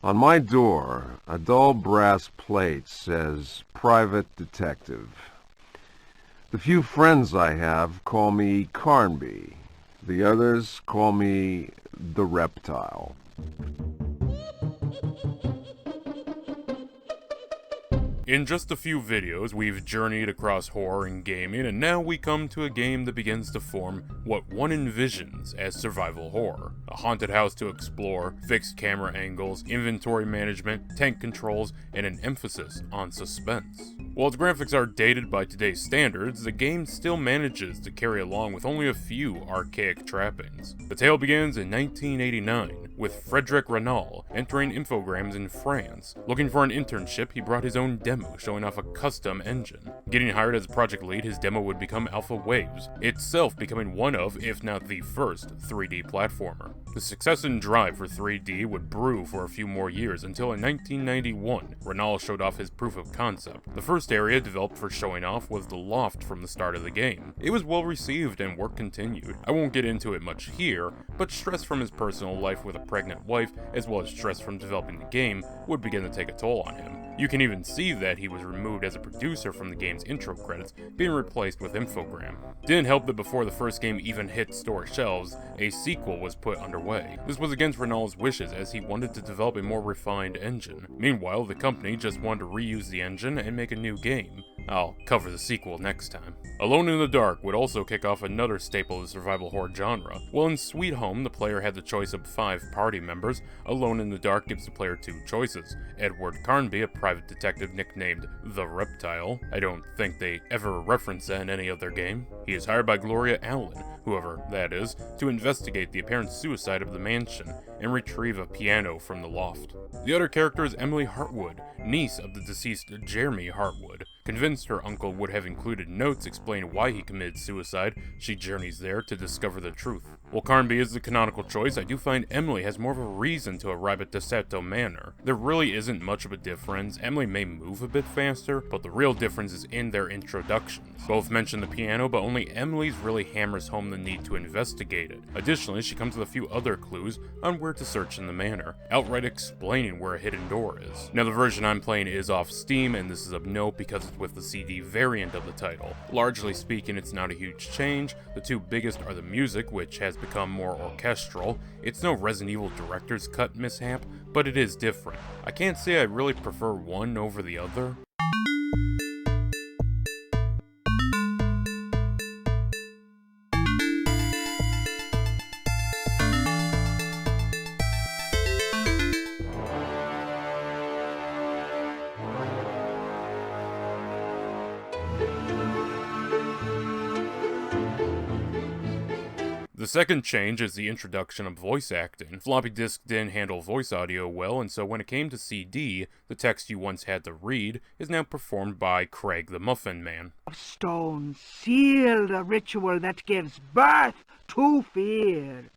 On my door, a dull brass plate says, Private Detective. The few friends I have call me Carnby. The others call me the Reptile. In just a few videos, we've journeyed across horror and gaming, and now we come to a game that begins to form what one envisions as survival horror. A haunted house to explore, fixed camera angles, inventory management, tank controls, and an emphasis on suspense. While its graphics are dated by today's standards, the game still manages to carry along with only a few archaic trappings. The tale begins in 1989, with Frederic Renault entering Infogrames in France. Looking for an internship, he brought his own demo showing off a custom engine. Getting hired as project lead, his demo would become Alpha Waves, itself becoming one of, if not the first, 3D platformer. The success and drive for 3D would brew for a few more years until in 1991, Renault showed off his proof of concept. The first area developed for showing off was the loft from the start of the game. It was well received and work continued. I won't get into it much here, but stress from his personal life with a pregnant wife, as well as stress from developing the game, would begin to take a toll on him. You can even see that he was removed as a producer from the game's intro credits, being replaced with Infogram. Didn't help that before the first game even hit store shelves, a sequel was put underway. This was against Renault's wishes as he wanted to develop a more refined engine. Meanwhile, the company just wanted to reuse the engine and make a new game. I'll cover the sequel next time. Alone in the Dark would also kick off another staple of the survival horror genre. While in Sweet Home, the player had the choice of 5 party members, Alone in the Dark gives the player 2 choices. Edward Carnby, a private detective nicknamed the Reptile. I don't think they ever reference that in any other game. He is hired by Gloria Allen, whoever that is, to investigate the apparent suicide of the mansion and retrieve a piano from the loft. The other character is Emily Hartwood, niece of the deceased Jeremy Hartwood. Convinced her uncle would have included notes explaining why he committed suicide, she journeys there to discover the truth. While Carnby is the canonical choice, I do find Emily has more of a reason to arrive at Desato Manor. There really isn't much of a difference. Emily may move a bit faster, but the real difference is in their introductions. Both mention the piano, but only Emily's really hammers home the need to investigate it. Additionally, she comes with a few other clues on where to search in the manor, outright explaining where a hidden door is. Now, the version I'm playing is off Steam, and this is of note because it's with the CD variant of the title. Largely speaking, it's not a huge change. The two biggest are the music, which has become more orchestral. It's no Resident Evil director's cut mishap, but it is different. I can't say I really prefer one over the other. The second change is the introduction of voice acting. Floppy disk didn't handle voice audio well, and so when it came to CD, the text you once had to read is now performed by Craig the Muffin Man. Stone seal the ritual that gives birth to fear.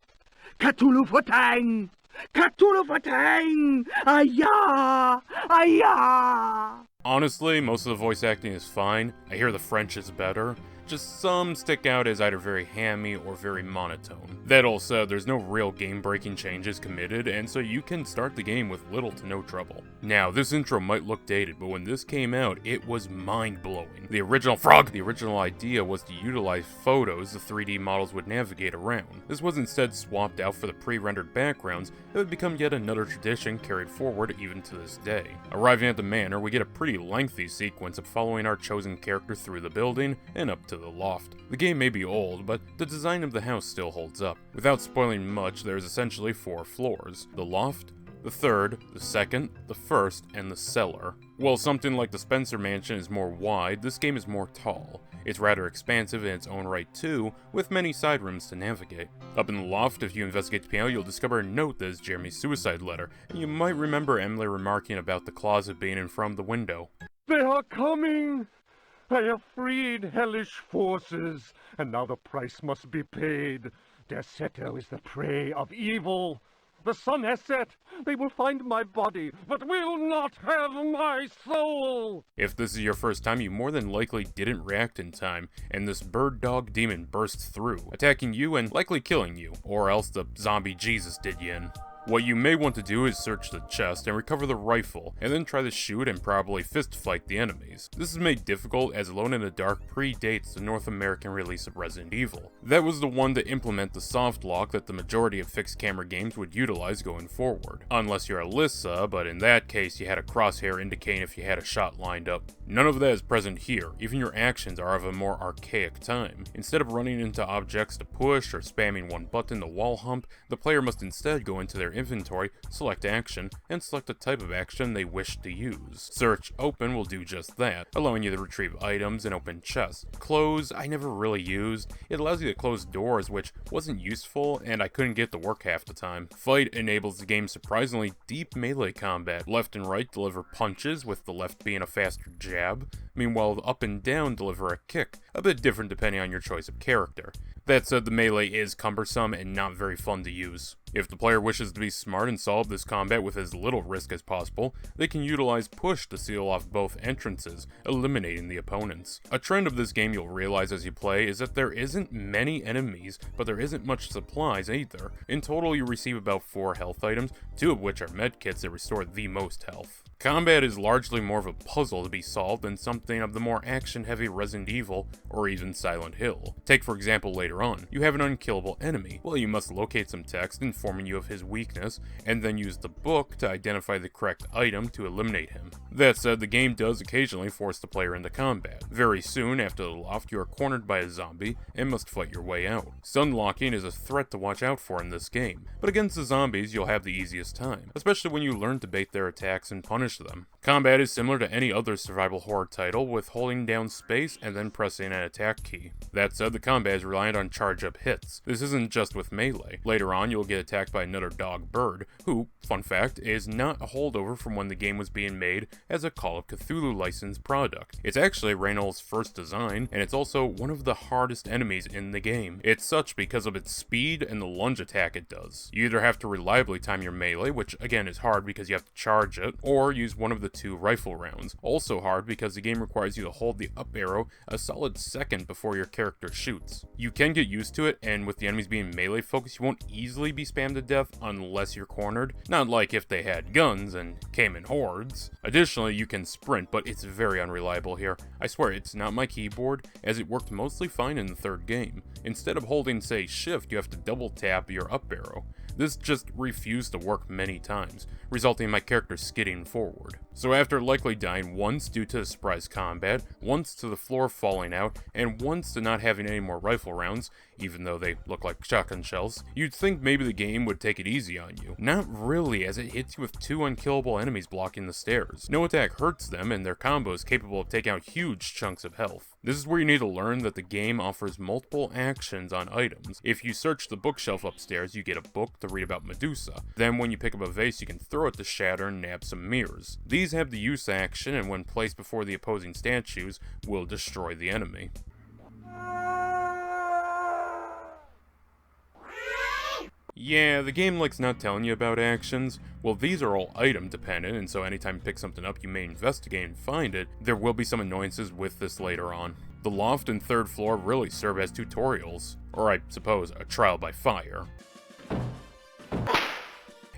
Cthulhu Futang! Cthulhu Futang! Ayah! Ayah! Honestly, most of the voice acting is fine. I hear the French is better. Just some stick out as either very hammy or very monotone. That all said, there's no real game-breaking changes committed, and so you can start the game with little to no trouble. Now, this intro might look dated, but when this came out, it was mind-blowing. The original idea was to utilize photos the 3D models would navigate around. This was instead swapped out for the pre-rendered backgrounds that would become yet another tradition carried forward even to this day. Arriving at the manor, we get a pretty lengthy sequence of following our chosen character through the building and up to the loft. The game may be old, but the design of the house still holds up. Without spoiling much, there's essentially 4 floors: the loft, the third, the second, the first, and the cellar. While something like the Spencer Mansion is more wide, this game is more tall. It's rather expansive in its own right too, with many side rooms to navigate. Up in the loft, if you investigate the piano, you'll discover a note that is Jeremy's suicide letter, and you might remember Emily remarking about the closet being in front of the window. They are coming! I have freed hellish forces, and now the price must be paid. Desato is the prey of evil. The sun has set. They will find my body, but will not have my soul. If this is your first time, you more than likely didn't react in time, and this bird dog demon bursts through, attacking you and likely killing you, or else the zombie Jesus did you in. What you may want to do is search the chest and recover the rifle, and then try to shoot and probably fist fight the enemies. This is made difficult as Alone in the Dark predates the North American release of Resident Evil. That was the one to implement the soft lock that the majority of fixed camera games would utilize going forward. Unless you're Alyssa, but in that case you had a crosshair indicating if you had a shot lined up. None of that is present here, even your actions are of a more archaic time. Instead of running into objects to push or spamming one button to wall hump, the player must instead go into their inventory, select action, and select the type of action they wish to use. Search Open will do just that, allowing you to retrieve items and open chests. Close, I never really used. It allows you to close doors, which wasn't useful, and I couldn't get to work half the time. Fight enables the game's surprisingly deep melee combat. Left and right deliver punches, with the left being a faster jab. Meanwhile, up and down deliver a kick, a bit different depending on your choice of character. That said, the melee is cumbersome and not very fun to use. If the player wishes to be smart and solve this combat with as little risk as possible, they can utilize push to seal off both entrances, eliminating the opponents. A trend of this game you'll realize as you play is that there isn't many enemies, but there isn't much supplies either. In total, you receive about 4 health items, 2 of which are medkits that restore the most health. Combat is largely more of a puzzle to be solved than something of the more action-heavy Resident Evil or even Silent Hill. Take for example later on, you have an unkillable enemy. Well, you must locate some text informing you of his weakness, and then use the book to identify the correct item to eliminate him. That said, the game does occasionally force the player into combat. Very soon after the loft, you are cornered by a zombie and must fight your way out. Stun locking is a threat to watch out for in this game, but against the zombies you'll have the easiest time, especially when you learn to bait their attacks and punish them. Combat is similar to any other survival horror title, with holding down space and then pressing an attack key. That said, the combat is reliant on charge-up hits. This isn't just with melee. Later on, you'll get attacked by another dog bird, who, fun fact, is not a holdover from when the game was being made as a Call of Cthulhu licensed product. It's actually Reynolds' first design, and it's also one of the hardest enemies in the game. It's such because of its speed and the lunge attack it does. You either have to reliably time your melee, which again is hard because you have to charge it, or use one of the 2 rifle rounds. Also hard because the game requires you to hold the up arrow a solid second before your character shoots. You can get used to it, and with the enemies being melee focused, you won't easily be spammed to death unless you're cornered. Not like if they had guns and came in hordes. Additionally, you can sprint, but it's very unreliable here. I swear it's not my keyboard, as it worked mostly fine in the 3rd game. Instead of holding, say, shift, you have to double tap your up arrow. This just refused to work many times, resulting in my character skidding forward. So after likely dying once due to surprise combat, once to the floor falling out, and once to not having any more rifle rounds, even though they look like shotgun shells, you'd think maybe the game would take it easy on you. Not really, as it hits you with 2 unkillable enemies blocking the stairs. No attack hurts them, and their combo is capable of taking out huge chunks of health. This is where you need to learn that the game offers multiple actions on items. If you search the bookshelf upstairs, you get a book to read about Medusa. Then when you pick up a vase, you can throw it to shatter and nab some mirrors. These have the use action, and when placed before the opposing statues, will destroy the enemy. Yeah, the game likes not telling you about actions. Well, these are all item dependent, and so anytime you pick something up you may investigate and find it. There will be some annoyances with this later on. The loft and 3rd floor really serve as tutorials, or I suppose a trial by fire.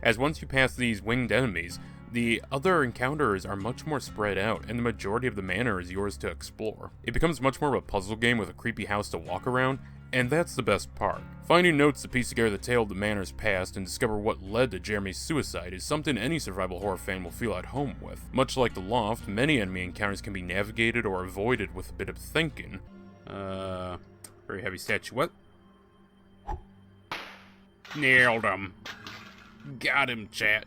As once you pass these winged enemies, the other encounters are much more spread out, and the majority of the manor is yours to explore. It becomes much more of a puzzle game with a creepy house to walk around, and that's the best part. Finding notes to piece together the tale of the manor's past and discover what led to Jeremy's suicide is something any survival horror fan will feel at home with. Much like the loft, many enemy encounters can be navigated or avoided with a bit of thinking. Very heavy statuette. Nailed him. Got him, chat.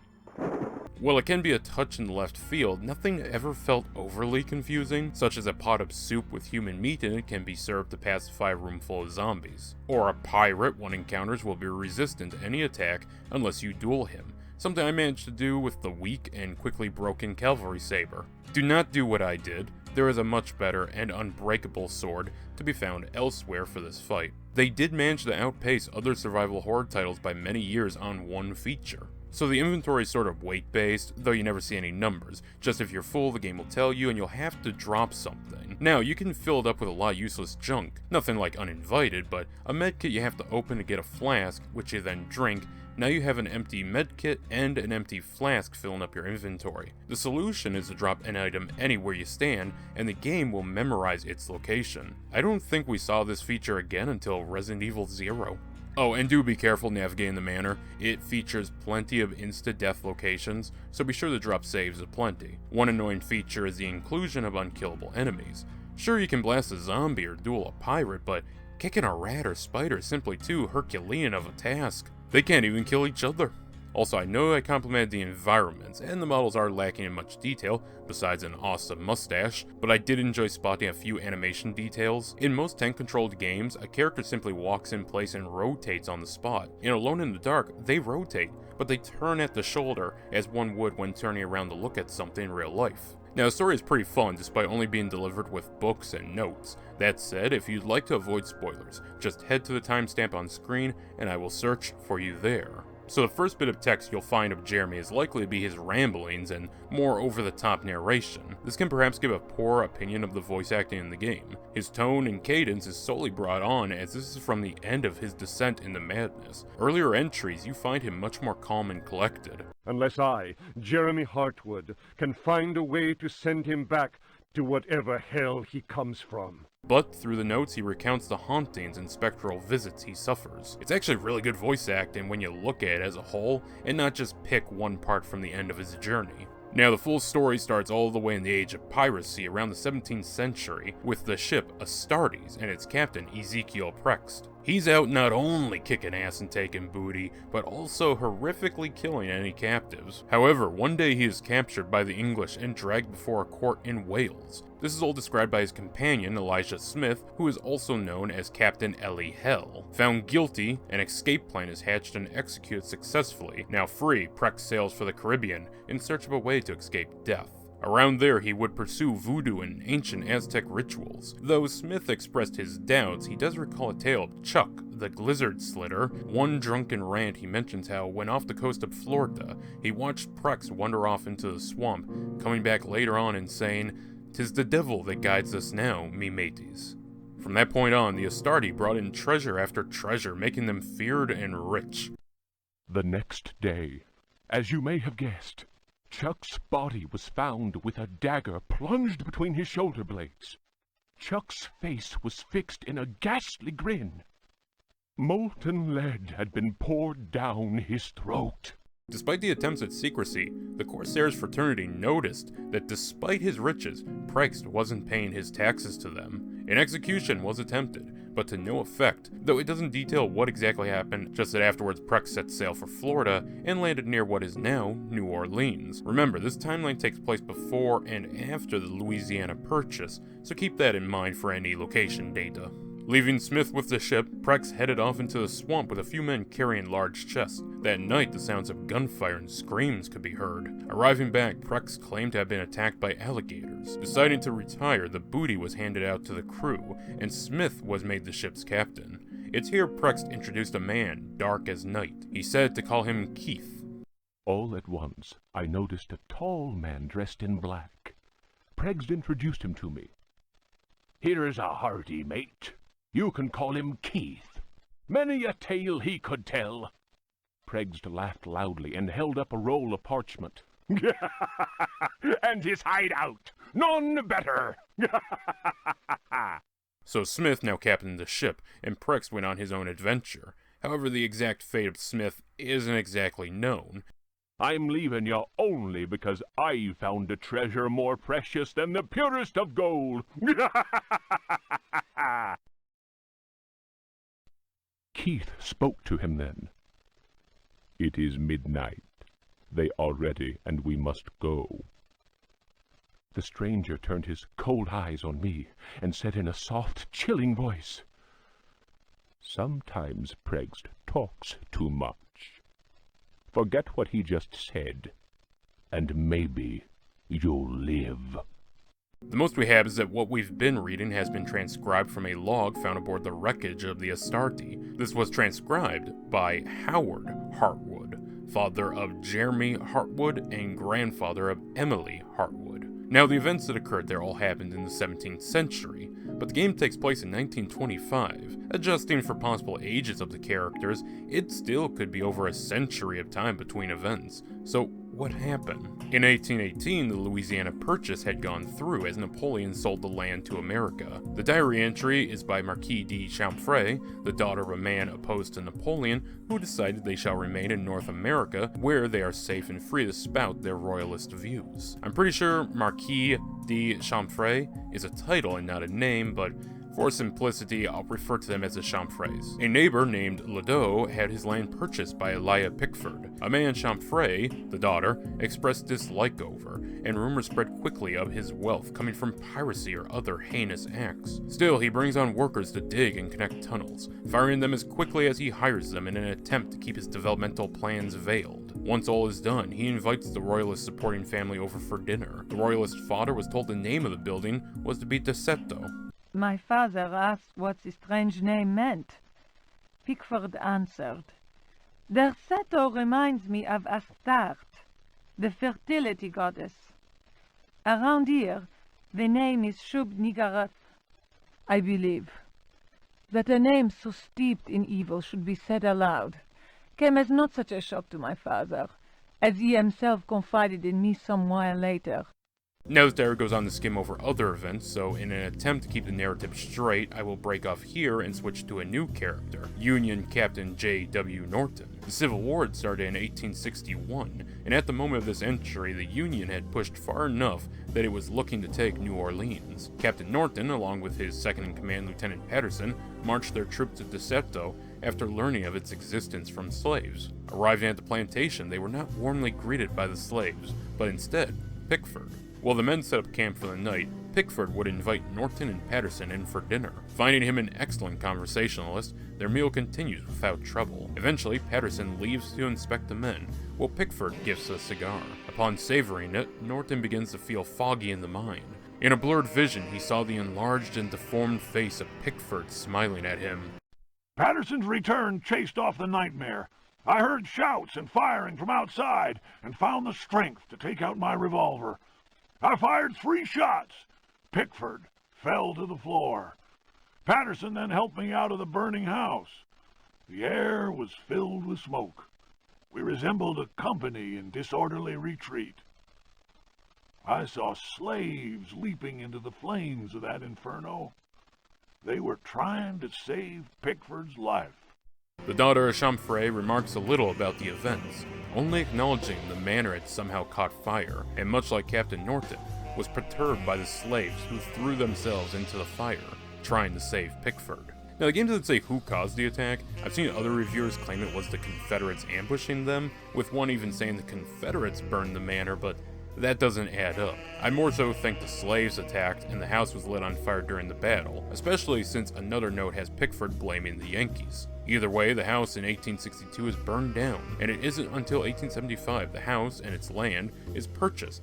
While it can be a touch in the left field, nothing ever felt overly confusing, such as a pot of soup with human meat in it can be served to pacify a room full of zombies. Or a pirate one encounters will be resistant to any attack unless you duel him, something I managed to do with the weak and quickly broken cavalry saber. Do not do what I did. There is a much better and unbreakable sword to be found elsewhere for this fight. They did manage to outpace other survival horror titles by many years on one feature. So the inventory is sort of weight-based, though you never see any numbers. Just if you're full, the game will tell you, and you'll have to drop something. Now, you can fill it up with a lot of useless junk. Nothing like uninvited, but a medkit you have to open to get a flask, which you then drink, Now you have an empty medkit and an empty flask filling up your inventory. The solution is to drop an item anywhere you stand, and the game will memorize its location. I don't think we saw this feature again until Resident Evil 0. Oh, and do be careful navigating the manor. It features plenty of insta-death locations, so be sure to drop saves aplenty. One annoying feature is the inclusion of unkillable enemies. Sure, you can blast a zombie or duel a pirate, but kicking a rat or spider is simply too Herculean of a task. They can't even kill each other. Also, I know I complimented the environments, and the models are lacking in much detail, besides an awesome mustache, but I did enjoy spotting a few animation details. In most tank-controlled games, a character simply walks in place and rotates on the spot. In Alone in the Dark, they rotate, but they turn at the shoulder, as one would when turning around to look at something in real life. Now, the story is pretty fun, despite only being delivered with books and notes. That said, if you'd like to avoid spoilers, just head to the timestamp on screen, and I will search for you there. So the first bit of text you'll find of Jeremy is likely to be his ramblings and more over-the-top narration. This can perhaps give a poor opinion of the voice acting in the game. His tone and cadence is solely brought on as this is from the end of his descent into madness. Earlier entries, you find him much more calm and collected. Unless I, Jeremy Hartwood, can find a way to send him back to whatever hell he comes from. But through the notes, he recounts the hauntings and spectral visits he suffers. It's actually really good voice acting when you look at it as a whole, and not just pick one part from the end of his journey. Now, the full story starts all the way in the age of piracy around the 17th century, with the ship Astartes and its captain Ezekiel Prext. He's out not only kicking ass and taking booty, but also horrifically killing any captives. However, one day he is captured by the English and dragged before a court in Wales. This is all described by his companion, Elijah Smith, who is also known as Captain Ellie Hell. Found guilty, an escape plan is hatched and executed successfully. Now free, Prext sails for the Caribbean in search of a way to escape death. Around there, he would pursue voodoo and ancient Aztec rituals. Though Smith expressed his doubts, he does recall a tale of Chuck, the Glizzard Slitter. One drunken rant, he mentions how, when off the coast of Florida, he watched Prext wander off into the swamp, coming back later on and saying, "'Tis the devil that guides us now, me mateys." From that point on, the Astartes brought in treasure after treasure, making them feared and rich. The next day, as you may have guessed, Chuck's body was found with a dagger plunged between his shoulder blades. Chuck's face was fixed in a ghastly grin. Molten lead had been poured down his throat. Despite the attempts at secrecy, the Corsairs fraternity noticed that despite his riches, Prext wasn't paying his taxes to them. An execution was attempted, but to no effect, though it doesn't detail what exactly happened, just that afterwards Prext set sail for Florida and landed near what is now New Orleans. Remember, this timeline takes place before and after the Louisiana Purchase, so keep that in mind for any location data. Leaving Smith with the ship, Prext headed off into the swamp with a few men carrying large chests. That night, the sounds of gunfire and screams could be heard. Arriving back, Prext claimed to have been attacked by alligators. Deciding to retire, the booty was handed out to the crew, and Smith was made the ship's captain. It's here Prext introduced a man, dark as night. He said to call him Keith. All at once, I noticed a tall man dressed in black. Prext introduced him to me. "Here's a hearty mate. You can call him Keith. Many a tale he could tell." Prext laughed loudly and held up a roll of parchment. "And his hideout, none better." So Smith now captained the ship, and Prext went on his own adventure. However, the exact fate of Smith isn't exactly known. "I'm leaving you only because I found a treasure more precious than the purest of gold." Keith spoke to him then. "It is midnight. They are ready, and we must go." The stranger turned his cold eyes on me and said in a soft, chilling voice, "Sometimes Prext talks too much. Forget what he just said, and maybe you'll live." The most we have is that what we've been reading has been transcribed from a log found aboard the wreckage of the Astartes. This was transcribed by Howard Hartwood, father of Jeremy Hartwood and grandfather of Emily Hartwood. Now, the events that occurred there all happened in the 17th century, but the game takes place in 1925. Adjusting for possible ages of the characters, it still could be over a century of time between events. So, what happened? In 1818, the Louisiana Purchase had gone through as Napoleon sold the land to America. The diary entry is by Marquis de Chamfray, the daughter of a man opposed to Napoleon, who decided they shall remain in North America, where they are safe and free to spout their royalist views. I'm pretty sure Marquis de Chamfray is a title and not a name, but for simplicity, I'll refer to them as the Chamfrays. A neighbor named Ladeau had his land purchased by Elia Pickford, a man Chamfray, the daughter, expressed dislike over, and rumors spread quickly of his wealth coming from piracy or other heinous acts. Still, he brings on workers to dig and connect tunnels, firing them as quickly as he hires them in an attempt to keep his developmental plans veiled. Once all is done, he invites the royalist supporting family over for dinner. The royalist father was told the name of the building was to be Desetto. My father asked what the strange name meant. Pickford answered, Desetto reminds me of Astarte, the fertility goddess. Around here, the name is Shub-Niggurath. I believe that a name so steeped in evil should be said aloud came as not such a shock to my father, as he himself confided in me some while later. Now this diary goes on to skim over other events, so in an attempt to keep the narrative straight, I will break off here and switch to a new character, Union Captain J.W. Norton. The Civil War had started in 1861, and at the moment of this entry, the Union had pushed far enough that it was looking to take New Orleans. Captain Norton, along with his second-in-command Lieutenant Patterson, marched their troops to Desetto after learning of its existence from slaves. Arriving at the plantation, they were not warmly greeted by the slaves, but instead, Pickford. While the men set up camp for the night, Pickford would invite Norton and Patterson in for dinner. Finding him an excellent conversationalist, their meal continues without trouble. Eventually, Patterson leaves to inspect the men, while Pickford gifts a cigar. Upon savoring it, Norton begins to feel foggy in the mind. In a blurred vision, he saw the enlarged and deformed face of Pickford smiling at him. Patterson's return chased off the nightmare. I heard shouts and firing from outside, and found the strength to take out my revolver. I fired 3 shots. Pickford fell to the floor. Patterson then helped me out of the burning house. The air was filled with smoke. We resembled a company in disorderly retreat. I saw slaves leaping into the flames of that inferno. They were trying to save Pickford's life. The daughter of Chamfray remarks a little about the events, only acknowledging the manor had somehow caught fire, and much like Captain Norton, was perturbed by the slaves who threw themselves into the fire, trying to save Pickford. Now, the game doesn't say who caused the attack. I've seen other reviewers claim it was the Confederates ambushing them, with one even saying the Confederates burned the manor, but that doesn't add up. I more so think the slaves attacked and the house was lit on fire during the battle, especially since another note has Pickford blaming the Yankees. Either way, the house in 1862 is burned down, and it isn't until 1875 the house and its land is purchased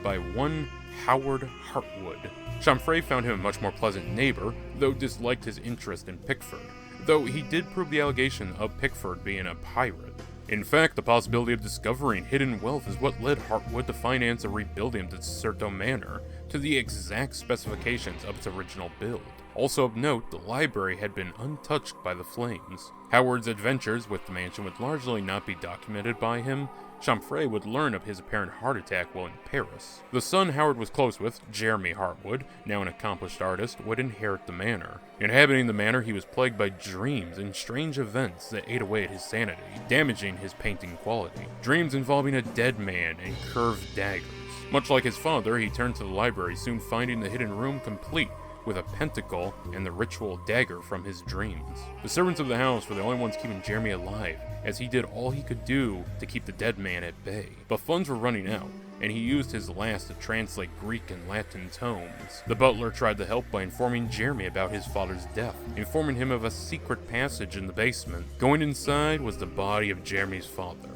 by one Howard Hartwood. Chamfray found him a much more pleasant neighbor, though disliked his interest in Pickford, though he did prove the allegation of Pickford being a pirate. In fact, the possibility of discovering hidden wealth is what led Hartwood to finance a rebuilding of the Deserto Manor to the exact specifications of its original build. Also of note, the library had been untouched by the flames. Howard's adventures with the mansion would largely not be documented by him. Chamfray would learn of his apparent heart attack while in Paris. The son Howard was close with, Jeremy Hartwood, now an accomplished artist, would inherit the manor. Inhabiting the manor, he was plagued by dreams and strange events that ate away at his sanity, damaging his painting quality. Dreams involving a dead man and curved daggers. Much like his father, he turned to the library, soon finding the hidden room complete with a pentacle and the ritual dagger from his dreams. The servants of the house were the only ones keeping Jeremy alive, as he did all he could do to keep the dead man at bay. But funds were running out, and he used his last to translate Greek and Latin tomes. The butler tried to help by informing Jeremy about his father's death, informing him of a secret passage in the basement. Going inside was the body of Jeremy's father.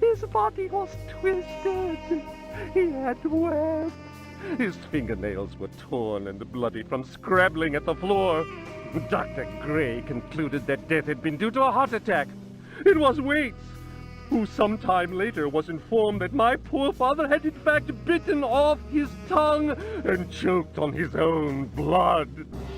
His body was twisted. He had webbed. His fingernails were torn and bloody from scrabbling at the floor. Dr. Gray concluded that death had been due to a heart attack. It was Waits. who sometime later was informed that my poor father had in fact bitten off his tongue and choked on his own blood.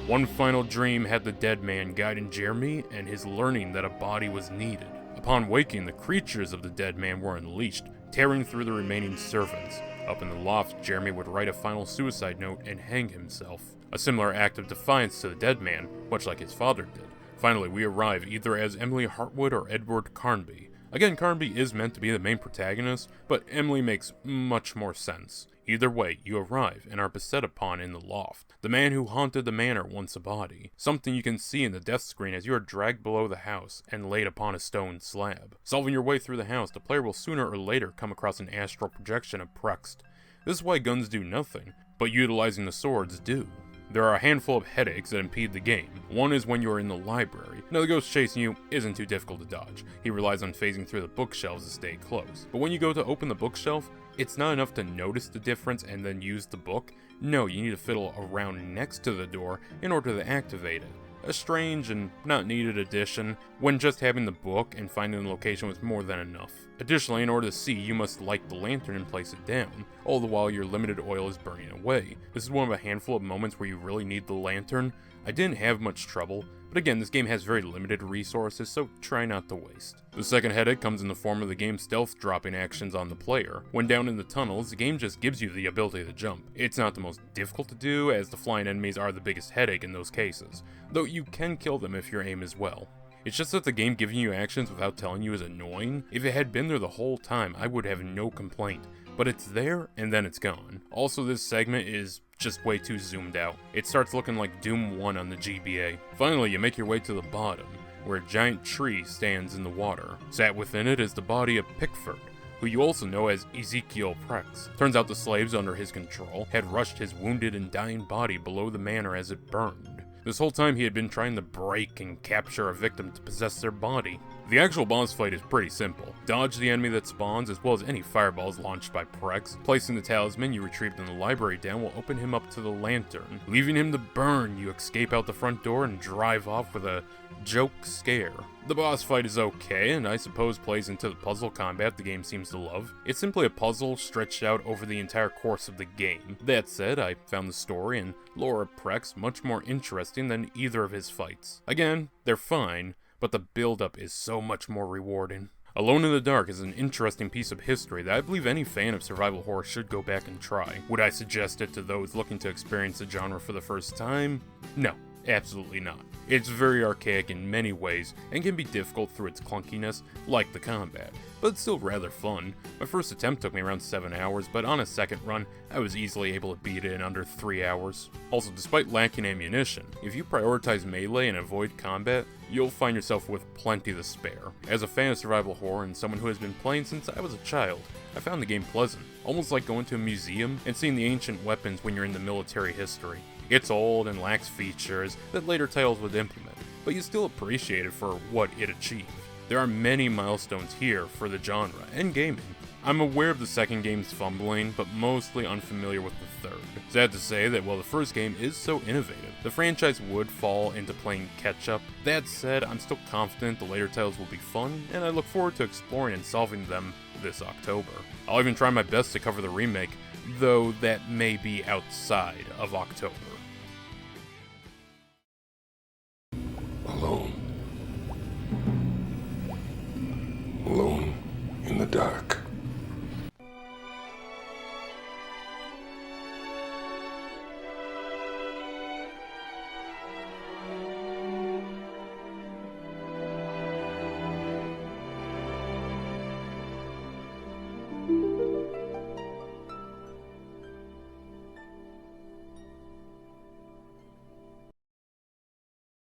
One final dream had the dead man guiding Jeremy and his learning that a body was needed. Upon waking, the creatures of the dead man were unleashed, tearing through the remaining servants. Up in the loft, Jeremy would write a final suicide note and hang himself. A similar act of defiance to the dead man, much like his father did. Finally, we arrive either as Emily Hartwood or Edward Carnby. Again, Carnby is meant to be the main protagonist, but Emily makes much more sense. Either way, you arrive and are beset upon in the loft. The man who haunted the manor wants a body, something you can see in the death screen as you are dragged below the house and laid upon a stone slab. Solving your way through the house, the player will sooner or later come across an astral projection of Prext. This is why guns do nothing, but utilizing the swords do. There are a handful of headaches that impede the game. One is when you are in the library. Now the ghost chasing you isn't too difficult to dodge. He relies on phasing through the bookshelves to stay close. But when you go to open the bookshelf, it's not enough to notice the difference and then use the book. No, you need to fiddle around next to the door in order to activate it. A strange and not needed addition, when just having the book and finding the location was more than enough. Additionally, in order to see, you must light the lantern and place it down, all the while your limited oil is burning away. This is one of a handful of moments where you really need the lantern. I didn't have much trouble, but again, this game has very limited resources, so try not to waste. The second headache comes in the form of the game's stealth dropping actions on the player. When down in the tunnels, the game just gives you the ability to jump. It's not the most difficult to do, as the flying enemies are the biggest headache in those cases, though you can kill them if your aim is well. It's just that the game giving you actions without telling you is annoying. If it had been there the whole time, I would have no complaint. But it's there, and then it's gone. Also, this segment is just way too zoomed out. It starts looking like Doom 1 on the GBA. Finally, you make your way to the bottom, where a giant tree stands in the water. Sat within it is the body of Pickford, who you also know as Ezekiel Prex. Turns out the slaves under his control had rushed his wounded and dying body below the manor as it burned. This whole time he had been trying to break and capture a victim to possess their body. The actual boss fight is pretty simple. Dodge the enemy that spawns, as well as any fireballs launched by Prex. Placing the talisman you retrieved in the library down will open him up to the lantern. Leaving him to burn, you escape out the front door and drive off with a joke scare. The boss fight is okay, and I suppose plays into the puzzle combat the game seems to love. It's simply a puzzle stretched out over the entire course of the game. That said, I found the story and lore of Prex much more interesting than either of his fights. Again, they're fine, but the build-up is so much more rewarding. Alone in the Dark is an interesting piece of history that I believe any fan of survival horror should go back and try. Would I suggest it to those looking to experience the genre for the first time? No, absolutely not. It's very archaic in many ways, and can be difficult through its clunkiness, like the combat, but it's still rather fun. My first attempt took me around 7 hours, but on a second run, I was easily able to beat it in under 3 hours. Also, despite lacking ammunition, if you prioritize melee and avoid combat, you'll find yourself with plenty to spare. As a fan of survival horror and someone who has been playing since I was a child, I found the game pleasant, almost like going to a museum and seeing the ancient weapons when you're in the military history. It's old and lacks features that later titles would implement, but you still appreciate it for what it achieved. There are many milestones here for the genre and gaming. I'm aware of the second game's fumbling, but mostly unfamiliar with the third. Sad to say that while the first game is so innovative, the franchise would fall into playing catch-up. That said, I'm still confident the later titles will be fun, and I look forward to exploring and solving them this October. I'll even try my best to cover the remake, though that may be outside of October.